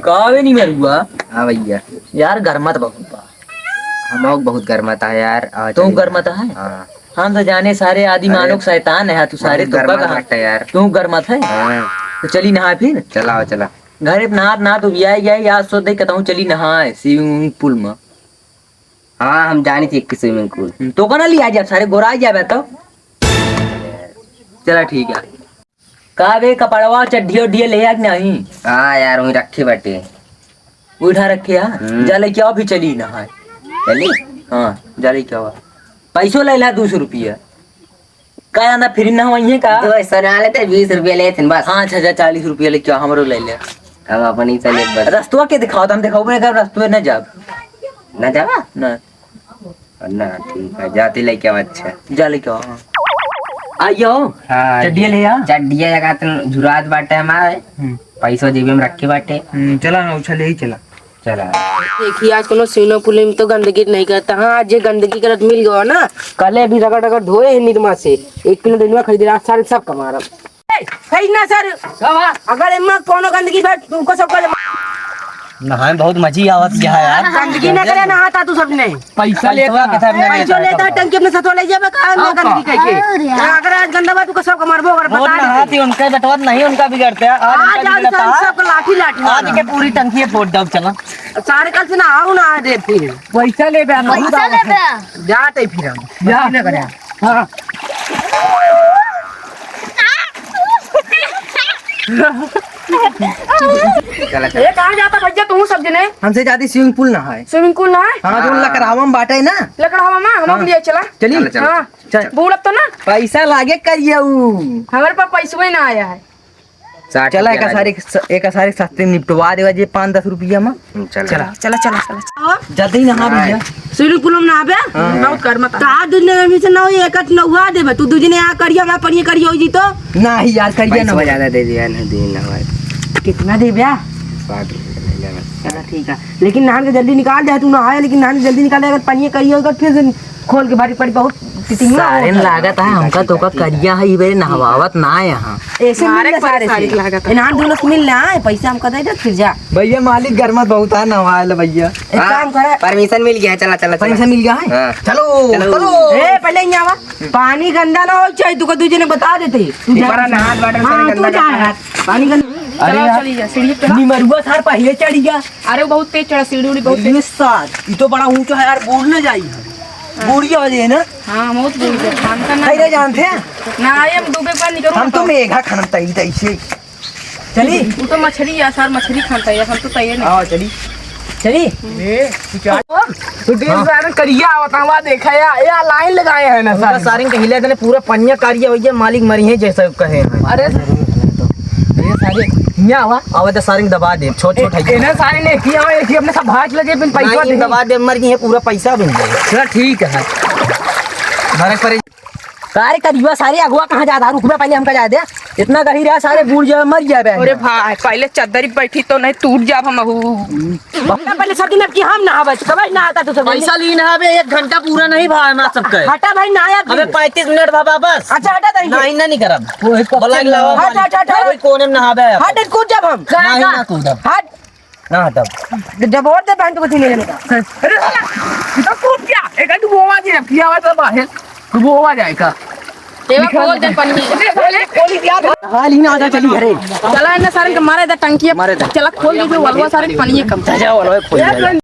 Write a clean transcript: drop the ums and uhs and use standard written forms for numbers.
कावे नहीं मरुआ। हाँ भैया। यार गर्मत बहुत बा। हम बहुत गर्मता है यार। तू गर्मता है? हाँ। हम तो जाने सारे आदि मानव शैतान है तू सारे तो गर्मत है यार। तू गर्मत है। हाँ। तो चली नहा फिर। चलाओ चला। घरे नहा ना तो गया आज सोच दे कहता चली नहाए स्विमिंग पूल में। हाँ हम जानी थी स्विमिंग पूल। तो कना लिया जा सारे गोरा जाबे तो। चला ठीक है। कावे कपड़वा चड्ढी उड्ढी ले आ नहीं? हाँ यार वही रखे बैठे। उठा रखे है जा ले क्या भी चली नहाए। चली। हाँ जा ले क्या पैसों ले ला 200 रुपया का आना फिर ना वही का तो ऐसा ना लेते 20 रुपया लेते बस। हाँ 40 रुपया ले क्या हमरो ले ले। हम अपन ही चले बस। रस्तवा के दिखाओ हम दिखाओ मेरे रस्तवे न जा ना जावा ना ना ठीक है जाते लेके आओ। अच्छा जा ले क्या आइयो। हाँ चड्डिया ले आ। चड्डिया जगह तो झुरात बाटे हमारे पैसों जेबी में रखे बाटे। चला ना उछल ही चला। चला देखिए आज कोनो स्विमिंग पूल में तो गंदगी नहीं करता। हाँ आज ये गंदगी करत मिल गया ना कल भी रगड़ रगड़ धोए हैं निरमा से 1 किलो निरमा खरीदे आज सारे सब कमा रहा है ना सर। अगर इनमें कोनो गंदगी बैठ तुमको सब कर नहाए बहुत मजी आवत यार। गंदगी ना करे नहाता तू सबने पैसा लेता पैसा लेता टंकी अपने साथ ले जाबे का ना गंदगी करके। अगर आज गंदा बात तू सब मारबो अगर बता दे। नहाती उनका बटवत नहीं उनका बिगड़ते हैं आज सब लाठी लाठी आज के पूरी टंकी फोड़ दब चला सारे कल से ना आओ ना दे फिर पैसा ले जाते फिर हम जा ना करे। हां ये कहाँ जाता भैया तू सब जने? हमसे ज्यादा स्विमिंग पूल ना है। स्विमिंग पूल ना है? हाँ जो लकड़ावा में बाटे ना लकड़ावा में हम लिए चला चली। हाँ चल बूढ़ तो ना पैसा लागे करिए हमारे पास पैसा ही ना आया है। चला एक सारे सस्ते निपटवा देगा जे 5-10 रुपया में। चला चला चला चला जल्दी नहा भैया। स्विमिंग पूल में नहाबे बहुत कर मत का दूने में से ना एक नहा देबे तू दूजने आ करिया मैं पढ़िए करियो जी तो नहीं यार करिए ना ज्यादा दे दिया ना दिन ना कितना दे ब्या 60 रुपया ले। चला ठीक है लेकिन नहान के जल्दी निकाल दे तू नहाया लेकिन नहान जल्दी निकाल दे अगर पढ़िए करियो तो फिर से खोल के भारी पड़ी बहुत सारे लागत है हमका तो का करिया है इबे नहवावत ना यहाँ ऐसे मिल सारे लागत है नहान दोनों से मिल ले आए पैसा हमका दे दे फिर जा भैया मालिक गर्मत बहुत है नहवाए भैया। एक काम करे परमिशन मिल गया। चला चला पैसा मिल गया है। चलो चलो ए पहले यहाँ आवा पानी गंदा ना हो चाहिए तू तुझे ने बता देते तू जा नहात वाटर हाँ तू जा पानी गंदा। अरे चली जा सीढ़ी पे निमरुआ सार पहले चढ़ी गया। अरे बहुत तेज चढ़ा सीढ़ी बहुत ये साथ ये तो बड़ा ऊंचा है यार बोल ना जाई बूढ़ी हो जाए ना। हाँ बहुत दूर से खान का ना खैरे जानते हैं ना आए हम डूबे पर नहीं करूँ हम तो मेघा खाना तई तैसे चली। तू तो मछली है सर मछली खाता है हम तो तैयार नहीं। आओ चली चली तू दिन सारे करिया बतावा देखा या लाइन लगाए हैं ना पूरा सारिंग के हिले देने पूरा पनिया कारिया भैया मालिक मरी है जैसा कहे। अरे ये सारे यहाँ आवा आवा तो सारिंग दबा दे छोट छोट है इन्हें सारे ने किया है कि अपने सब भाग लगे बिन पैसा नहीं दबा दे मर गई है पूरा पैसा बन जाएगा। चल ठीक है भरे परे सारे करिया सारे अगुआ कहाँ जाता रुक में पहले हमका जा दे इतना गही रहा सारे बूढ़ जाए मर जाए। अरे भाई पहले चद्दर बैठी तो नहीं टूट जा हम पहले सब दिन की हम नहावे कब नहाता तो पैसा ली नहावे 1 घंटा पूरा नहीं भाई मैं सबका हटा भाई नहाया अबे 35 मिनट भाई बस। अच्छा हटा तरी नहीं ना नहीं करब हट हट हट कोई कोने में नहावे हट कूद जब हम नहीं ना कूदब हट ना तब जब और दे पैंट को छीने लेगा अरे साला तो कूद गया एक तो बोवा जी किया हुआ तो बाहर तो बोवा जाएगा ये खोल दे पन्नी खोल दिया हाल ही ना आजा चली घरे चला इन्हें सारे के मारे दा टंकी चला खोल दे वलवा सारे पन्नी कम जा वाला खोल